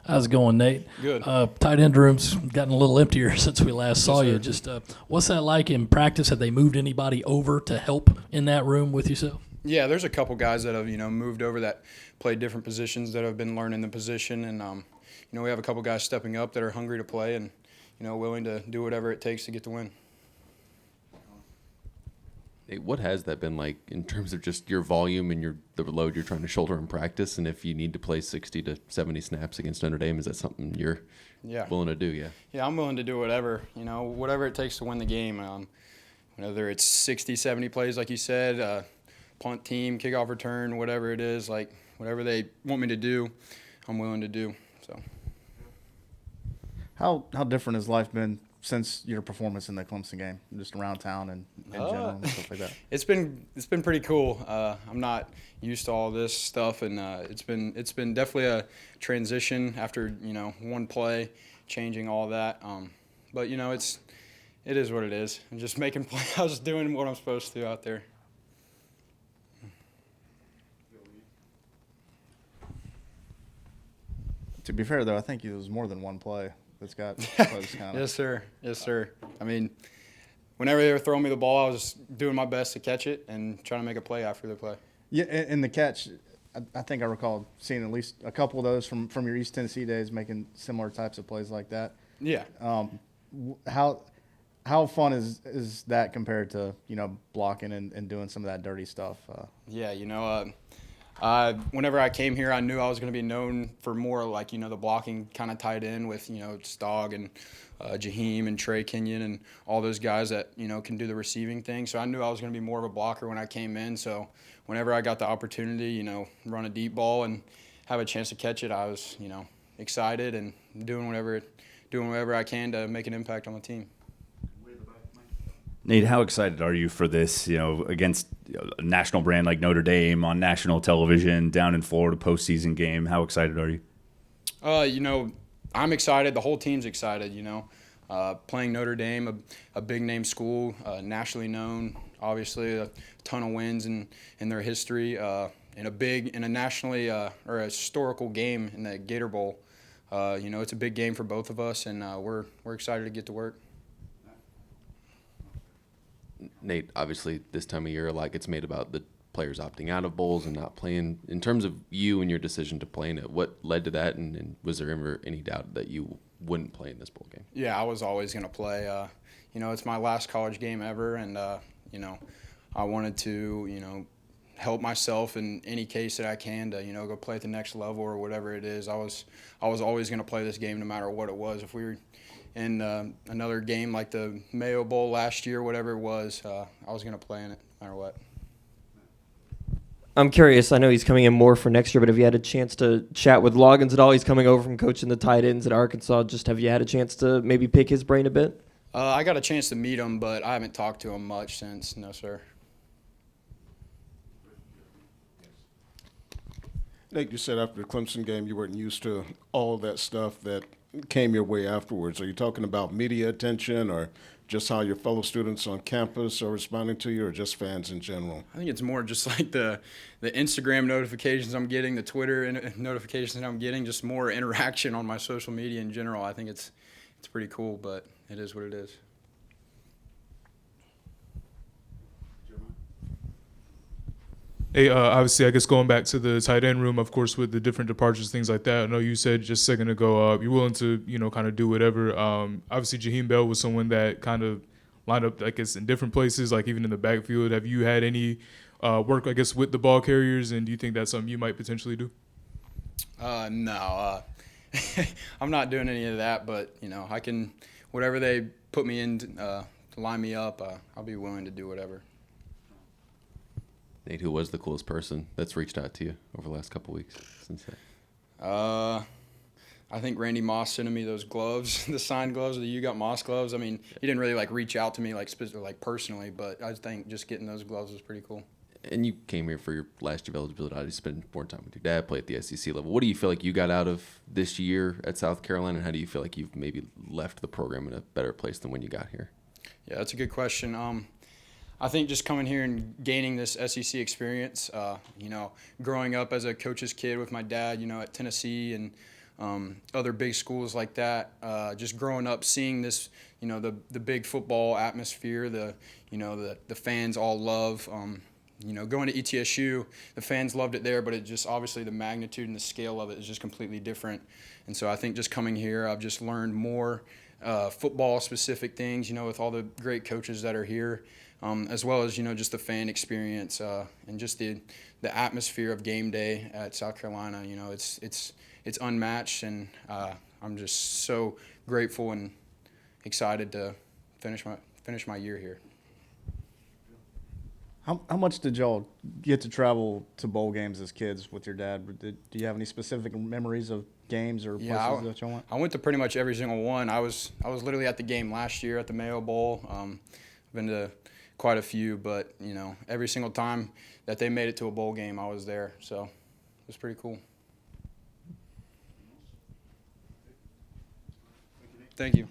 How's it going, Nate? Good. Tight end room's gotten a little emptier since we last saw you. Just what's that like in practice? Have they moved anybody over to help in that room with yourself? Yeah, there's a couple guys that have moved over that play different positions that have been learning the position, and we have a couple guys stepping up that are hungry to play and willing to do whatever it takes to get the win. Hey, what has that been like in terms of just your volume and the load you're trying to shoulder in practice? And if you need to play 60 to 70 snaps against Notre Dame, is that something you're willing to do? Yeah. Yeah, I'm willing to do whatever, whatever it takes to win the game. Whether it's 60, 70 plays, like you said, punt team, kickoff return, whatever it is, like whatever they want me to do, I'm willing to do. So, how different has life been since your performance in the Clemson game, just around town and in general and stuff like that? It's been pretty cool. I'm not used to all this stuff, and it's been definitely a transition after one play, changing all that. But it is what it is. I'm just making plays. I was doing what I'm supposed to out there. To be fair, though, I think it was more than one play that's got close kind of. Yes, sir. Yes, sir. I mean, whenever they were throwing me the ball, I was doing my best to catch it and trying to make a play after the play. Yeah, and the catch, I think I recall seeing at least a couple of those from your East Tennessee days, making similar types of plays like that. Yeah. How fun is that compared to blocking and doing some of that dirty stuff? Yeah, whenever I came here, I knew I was going to be known for more like, the blocking kind of tied in with, Stog and Jaheim and Trey Kenyon and all those guys that, can do the receiving thing. So I knew I was going to be more of a blocker when I came in. So whenever I got the opportunity, run a deep ball and have a chance to catch it, I was, excited and doing whatever I can to make an impact on the team. Nate, how excited are you for this, against a national brand like Notre Dame on national television down in Florida, postseason game? How excited are you? I'm excited. The whole team's excited, Playing Notre Dame, a big-name school, nationally known, obviously a ton of wins in their history, in a nationally or a historical game in the Gator Bowl. It's a big game for both of us, and we're excited to get to work. Nate, obviously this time of year, like it's made about the players opting out of bowls and not playing. In terms of you and your decision to play in it, what led to that, and was there ever any doubt that you wouldn't play in this bowl game? Yeah, I was always going to play. It's my last college game ever, and, I wanted to, help myself in any case that I can to, go play at the next level or whatever it is. I was always going to play this game no matter what it was. If we were in another game like the Mayo Bowl last year, whatever it was, I was going to play in it no matter what. I'm curious. I know he's coming in more for next year, but have you had a chance to chat with Loggins at all? He's coming over from coaching the tight ends at Arkansas. Just have you had a chance to maybe pick his brain a bit? I got a chance to meet him, but I haven't talked to him much since. No, sir. Nate, you said after the Clemson game you weren't used to all that stuff that came your way afterwards. Are you talking about media attention or just how your fellow students on campus are responding to you, or just fans in general? I think it's more just like the Instagram notifications I'm getting, the Twitter notifications I'm getting, just more interaction on my social media in general. I think it's pretty cool, but it is what it is. Hey, obviously, I guess going back to the tight end room, of course, with the different departures, things like that. I know you said just a second ago you're willing to, kind of do whatever. Obviously, Jaheim Bell was someone that kind of lined up, I guess, in different places, like even in the backfield. Have you had any work, I guess, with the ball carriers, and do you think that's something you might potentially do? No. I'm not doing any of that, but, I can – whatever they put me in to line me up, I'll be willing to do whatever. Nate, who was the coolest person that's reached out to you over the last couple weeks since that? I think Randy Moss sending me those gloves, the signed gloves, the You Got Moss gloves. I mean, he didn't really reach out to me personally, but I think just getting those gloves was pretty cool. And you came here for your last year of eligibility to spend more time with your dad, play at the SEC level. What do you feel like you got out of this year at South Carolina, and how do you feel like you've maybe left the program in a better place than when you got here? Yeah, that's a good question. I think just coming here and gaining this SEC experience, growing up as a coach's kid with my dad, at Tennessee and other big schools like that. Just growing up, seeing this, the big football atmosphere, the fans all love. Going to ETSU, the fans loved it there, but it just obviously the magnitude and the scale of it is just completely different. And so I think just coming here, I've just learned more football-specific things, with all the great coaches that are here, as well as, just the fan experience and just the atmosphere of game day at South Carolina. It's unmatched, and I'm just so grateful and excited to finish my year here. How much did y'all get to travel to bowl games as kids with your dad? Do you have any specific memories of games or places that y'all went? I went to pretty much every single one. I was literally at the game last year at the Mayo Bowl. I've been to quite a few, but every single time that they made it to a bowl game, I was there. So it was pretty cool. Thank you.